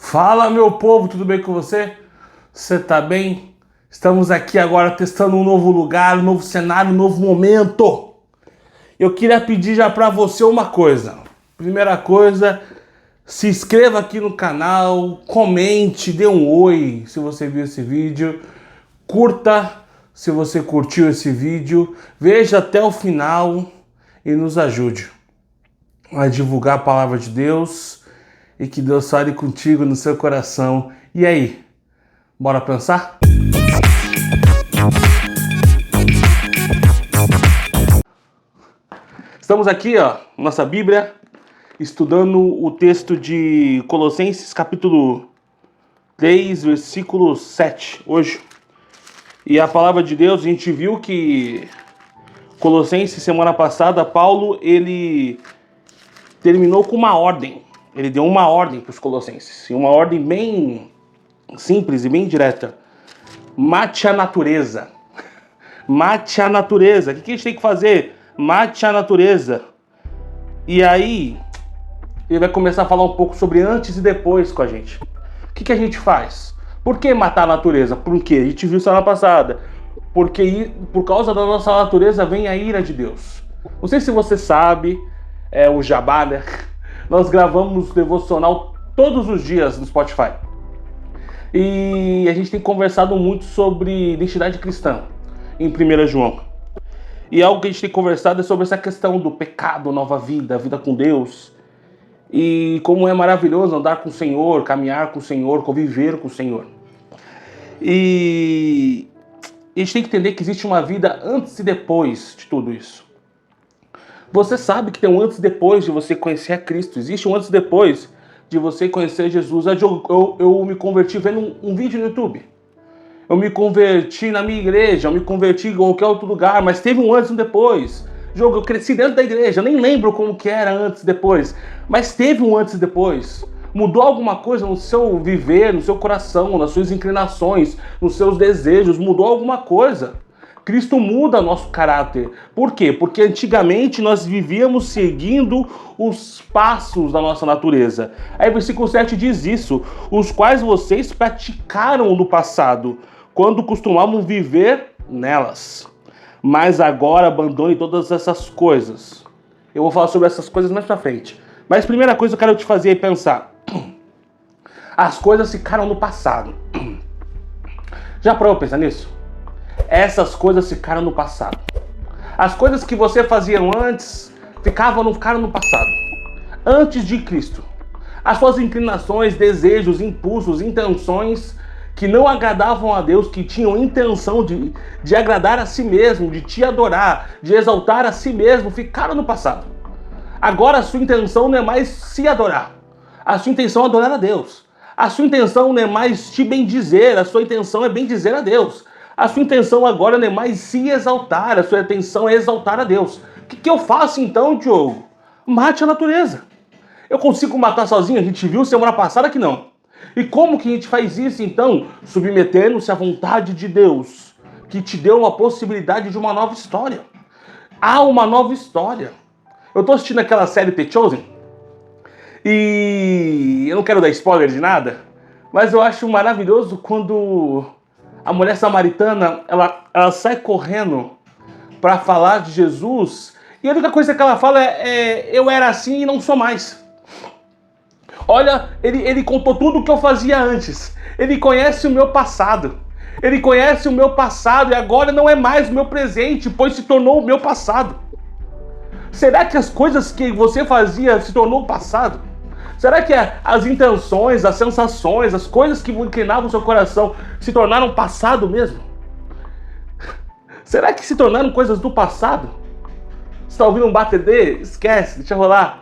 Fala, meu povo, tudo bem com você? Você tá bem? Estamos aqui agora testando um novo lugar, um novo cenário, um novo momento. Eu queria pedir já pra você uma coisa. Primeira coisa, se inscreva aqui no canal, comente, dê um oi se você viu esse vídeo, curta se você curtiu esse vídeo, veja até o final e nos ajude a divulgar a palavra de Deus e que Deus fale contigo no seu coração. E aí, bora pensar? Estamos aqui, nossa Bíblia, estudando o texto de Colossenses, capítulo 3, versículo 7, hoje. E a palavra de Deus, a gente viu que Colossenses, semana passada, Paulo, ele terminou com uma ordem. Ele deu uma ordem para os colossenses, uma ordem bem simples e bem direta. Mate a natureza. Mate a natureza. O que a gente tem que fazer? Mate a natureza. E aí, ele vai começar a falar um pouco sobre antes e depois com a gente. O que a gente faz? Por que matar a natureza? Por quê? A gente viu semana passada. Porque por causa da nossa natureza vem a ira de Deus. Não sei se você sabe, o jabá, né? Nós gravamos devocional todos os dias no Spotify. E a gente tem conversado muito sobre identidade cristã em 1 João. E algo que a gente tem conversado é sobre essa questão do pecado, nova vida, vida com Deus. E como é maravilhoso andar com o Senhor, caminhar com o Senhor, conviver com o Senhor. E a gente tem que entender que existe uma vida antes e depois de tudo isso. Você sabe que tem um antes e depois de você conhecer a Cristo. Existe um antes e depois de você conhecer Jesus. Eu me converti vendo um vídeo no YouTube. Eu me converti na minha igreja, eu me converti em qualquer outro lugar, mas teve um antes e um depois. Eu cresci dentro da igreja, eu nem lembro como que era antes e depois, mas teve um antes e depois. Mudou alguma coisa no seu viver, no seu coração, nas suas inclinações, nos seus desejos, mudou alguma coisa. Cristo muda nosso caráter. Por quê? Porque antigamente nós vivíamos seguindo os passos da nossa natureza. Aí o versículo 7 diz isso: os quais vocês praticaram no passado, quando costumavam viver nelas. Mas agora abandone todas essas coisas. Eu vou falar sobre essas coisas mais pra frente. Mas primeira coisa que eu quero te fazer é pensar. As coisas ficaram no passado. Já parou pra pensar nisso? Essas coisas ficaram no passado. As coisas que você fazia antes ficaram no passado. Antes de Cristo. As suas inclinações, desejos, impulsos, intenções que não agradavam a Deus, que tinham intenção de agradar a si mesmo, de te adorar, de exaltar a si mesmo, ficaram no passado. Agora a sua intenção não é mais se adorar. A sua intenção é adorar a Deus. A sua intenção não é mais te bendizer, a sua intenção é bendizer a Deus. A sua intenção agora não é mais se exaltar, a sua intenção é exaltar a Deus. O que eu faço então, Diogo? Mate a natureza. Eu consigo matar sozinho? A gente viu semana passada que não. E como que a gente faz isso então? Submetendo-se à vontade de Deus, que te deu uma possibilidade de uma nova história. Há uma nova história. Eu tô assistindo aquela série The Chosen, e eu não quero dar spoiler de nada, mas eu acho maravilhoso quando a mulher samaritana, ela sai correndo para falar de Jesus, e a única coisa que ela fala eu era assim e não sou mais. Olha, ele contou tudo o que eu fazia antes. Ele conhece o meu passado. Ele conhece o meu passado e agora não é mais o meu presente, pois se tornou o meu passado. Será que as coisas que você fazia se tornou o passado? Será que as intenções, as sensações, as coisas que inclinavam o seu coração se tornaram passado mesmo? Será que se tornaram coisas do passado? Você está ouvindo um BTD? Esquece, deixa rolar.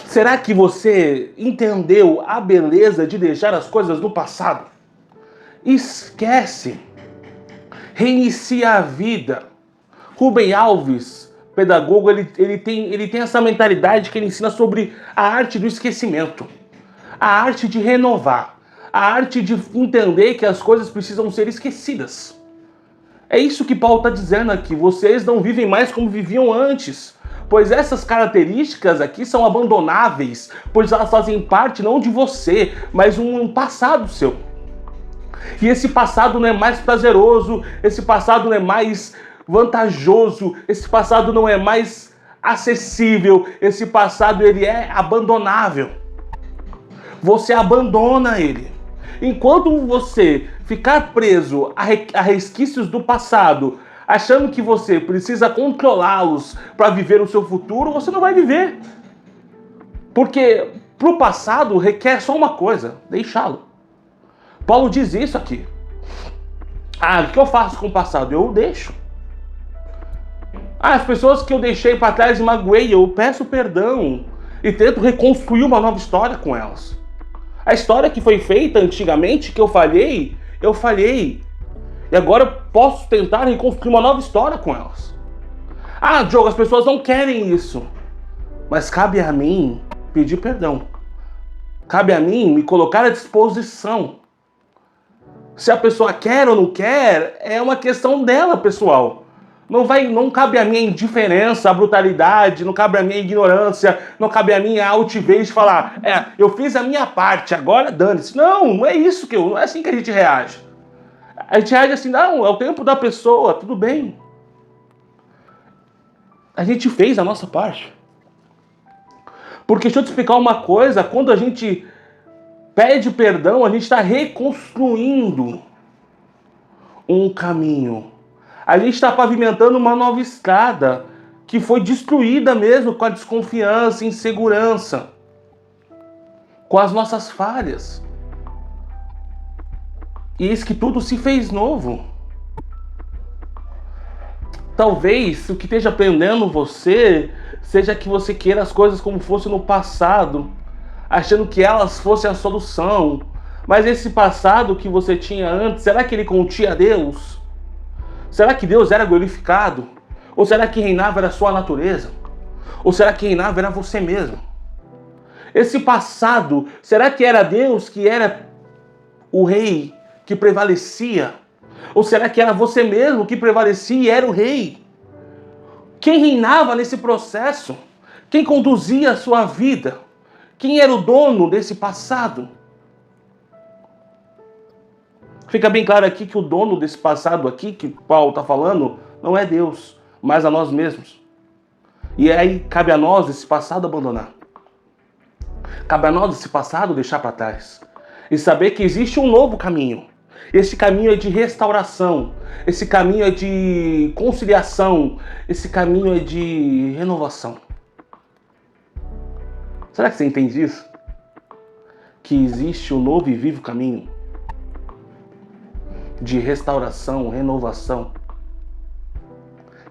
Será que você entendeu a beleza de deixar as coisas no passado? Esquece. Reinicia a vida. Rubem Alves, pedagogo, ele tem essa mentalidade que ele ensina sobre a arte do esquecimento, a arte de renovar, a arte de entender que as coisas precisam ser esquecidas. É isso que Paulo está dizendo aqui. Vocês não vivem mais como viviam antes, pois essas características aqui são abandonáveis, pois elas fazem parte não de você, mas um passado seu. E esse passado não é mais prazeroso, esse passado não é mais vantajoso, esse passado não é mais acessível, esse passado ele é abandonável. Você abandona ele. Enquanto você ficar preso a resquícios do passado, achando que você precisa controlá-los para viver o seu futuro, você não vai viver. Porque para o passado requer só uma coisa, deixá-lo. Paulo diz isso aqui. O que eu faço com o passado? Eu o deixo. As pessoas que eu deixei para trás e magoei, eu peço perdão e tento reconstruir uma nova história com elas. A história que foi feita antigamente, que eu falhei. E agora eu posso tentar reconstruir uma nova história com elas. Diogo, as pessoas não querem isso. Mas cabe a mim pedir perdão. Cabe a mim me colocar à disposição. Se a pessoa quer ou não quer, é uma questão dela, pessoal. Não cabe a minha indiferença, a brutalidade, não cabe a minha ignorância, não cabe a minha altivez de falar, eu fiz a minha parte, agora dane-se. Não é isso não é assim que a gente reage. A gente reage assim, não, é o tempo da pessoa, tudo bem. A gente fez a nossa parte. Porque deixa eu te explicar uma coisa, quando a gente pede perdão, a gente está reconstruindo um caminho. A gente está pavimentando uma nova estrada que foi destruída mesmo com a desconfiança, insegurança, com as nossas falhas. E eis que tudo se fez novo. Talvez o que esteja prendendo você seja que você queira as coisas como fosse no passado, achando que elas fossem a solução. Mas esse passado que você tinha antes, será que ele continha Deus? Será que Deus era glorificado? Ou será que reinava era a sua natureza? Ou será que reinava era você mesmo? Esse passado, será que era Deus que era o rei que prevalecia? Ou será que era você mesmo que prevalecia e era o rei? Quem reinava nesse processo? Quem conduzia a sua vida? Quem era o dono desse passado? Fica bem claro aqui que o dono desse passado aqui, que Paulo está falando, não é Deus, mas a nós mesmos. E aí cabe a nós esse passado abandonar. Cabe a nós esse passado deixar para trás. E saber que existe um novo caminho. Esse caminho é de restauração. Esse caminho é de conciliação. Esse caminho é de renovação. Será que você entende isso? Que existe um novo e vivo caminho de restauração, renovação.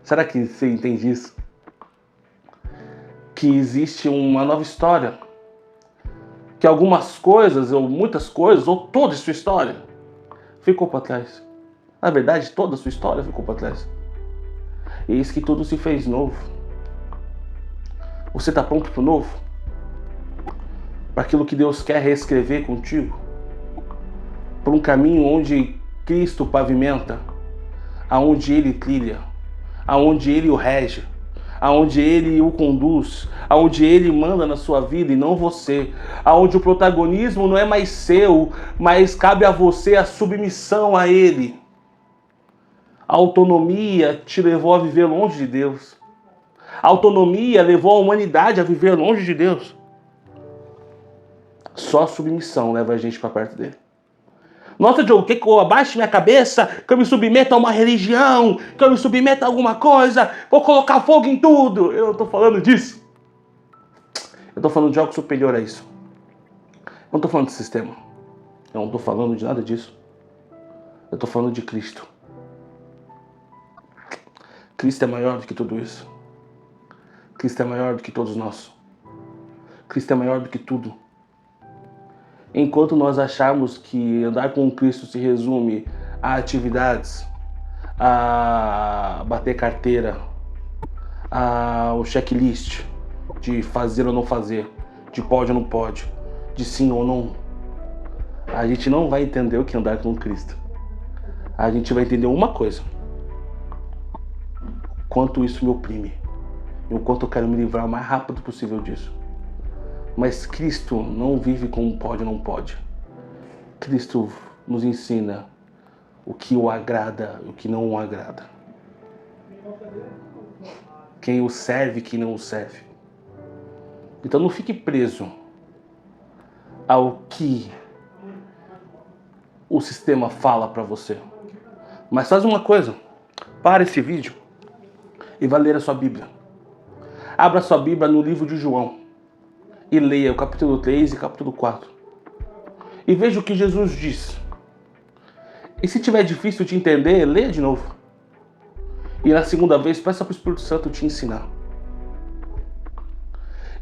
Será que você entende isso? Que existe uma nova história. Que algumas coisas, ou muitas coisas, ou toda a sua história ficou para trás. Na verdade, toda a sua história ficou para trás. E eis que tudo se fez novo. Você está pronto para o novo? Para aquilo que Deus quer reescrever contigo? Para um caminho onde Cristo pavimenta, aonde Ele trilha, aonde Ele o rege, aonde Ele o conduz, aonde Ele manda na sua vida e não você, aonde o protagonismo não é mais seu, mas cabe a você a submissão a Ele. A autonomia te levou a viver longe de Deus. A autonomia levou a humanidade a viver longe de Deus. Só a submissão leva a gente para perto dele. Nossa, Diogo, que eu abaixo minha cabeça, que eu me submeta a uma religião, que eu me submeta a alguma coisa, vou colocar fogo em tudo. Eu não estou falando disso. Eu estou falando de algo superior a isso. Eu não estou falando de sistema. Eu não estou falando de nada disso. Eu estou falando de Cristo. Cristo é maior do que tudo isso. Cristo é maior do que todos nós. Cristo é maior do que tudo. Enquanto nós acharmos que andar com Cristo se resume a atividades, a bater carteira, o checklist de fazer ou não fazer, de pode ou não pode, de sim ou não, a gente não vai entender o que é andar com Cristo. A gente vai entender uma coisa: quanto isso me oprime e o quanto eu quero me livrar o mais rápido possível disso. Mas Cristo não vive como pode ou não pode. Cristo nos ensina o que o agrada e o que não o agrada. Quem o serve e quem não o serve. Então não fique preso ao que o sistema fala para você. Mas faz uma coisa. Para esse vídeo e vá ler a sua Bíblia. Abra sua Bíblia no livro de João e leia o capítulo 3 e capítulo 4. E veja o que Jesus diz. E se tiver difícil de entender, leia de novo. E na segunda vez, peça para o Espírito Santo te ensinar.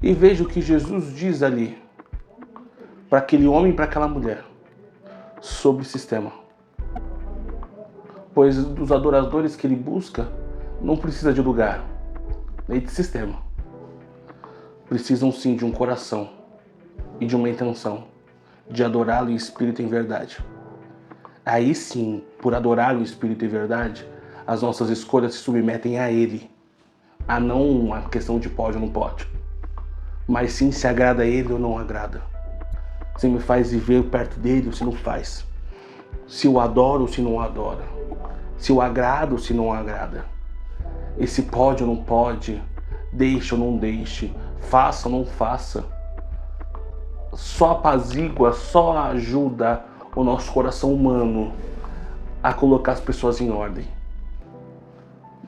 E veja o que Jesus diz ali para aquele homem e para aquela mulher sobre o sistema. Pois os adoradores que ele busca não precisa de lugar, nem de sistema. Precisam sim de um coração e de uma intenção de adorá-lo em espírito e em verdade. Aí sim, por adorá-lo em espírito e verdade, as nossas escolhas se submetem a ele. A não a questão de pode ou não pode. Mas sim se agrada a ele ou não agrada. Se me faz viver perto dele ou se não faz. Se o adoro ou se não adora. Se o agrada ou se não agrada. Esse pode ou não pode, deixe ou não deixe, faça ou não faça. Só apazigua, só ajuda o nosso coração humano a colocar as pessoas em ordem.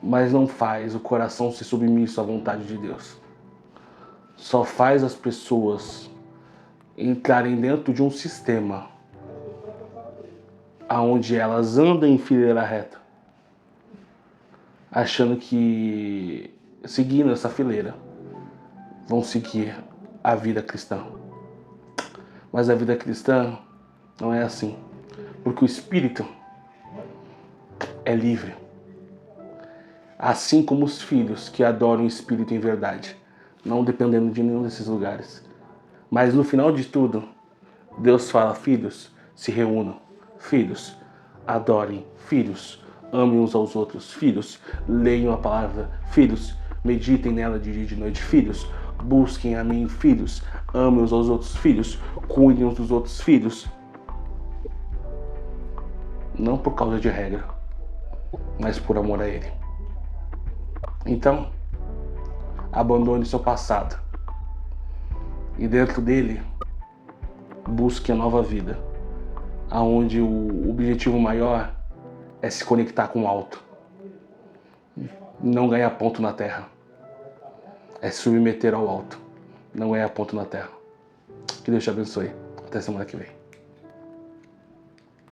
Mas não faz o coração se submisso à vontade de Deus. Só faz as pessoas entrarem dentro de um sistema onde elas andam em fileira reta, achando que, seguindo essa fileira, vão seguir a vida cristã. Mas a vida cristã não é assim, porque o Espírito é livre. Assim como os filhos que adoram o Espírito em verdade, não dependendo de nenhum desses lugares. Mas no final de tudo, Deus fala: filhos, se reúnam. Filhos, adorem. Filhos, amem uns aos outros. Filhos, leiam a palavra. Filhos, meditem nela de dia e de noite. Filhos, busquem a mim. Filhos, amem uns aos outros. Filhos, cuidem uns dos outros. Filhos, não por causa de regra, mas por amor a Ele. Então, abandone seu passado e dentro dele busque a nova vida, aonde o objetivo maior é se conectar com o alto, não ganhar ponto na terra, é se submeter ao alto, não ganhar ponto na terra. Que Deus te abençoe. Até semana que vem.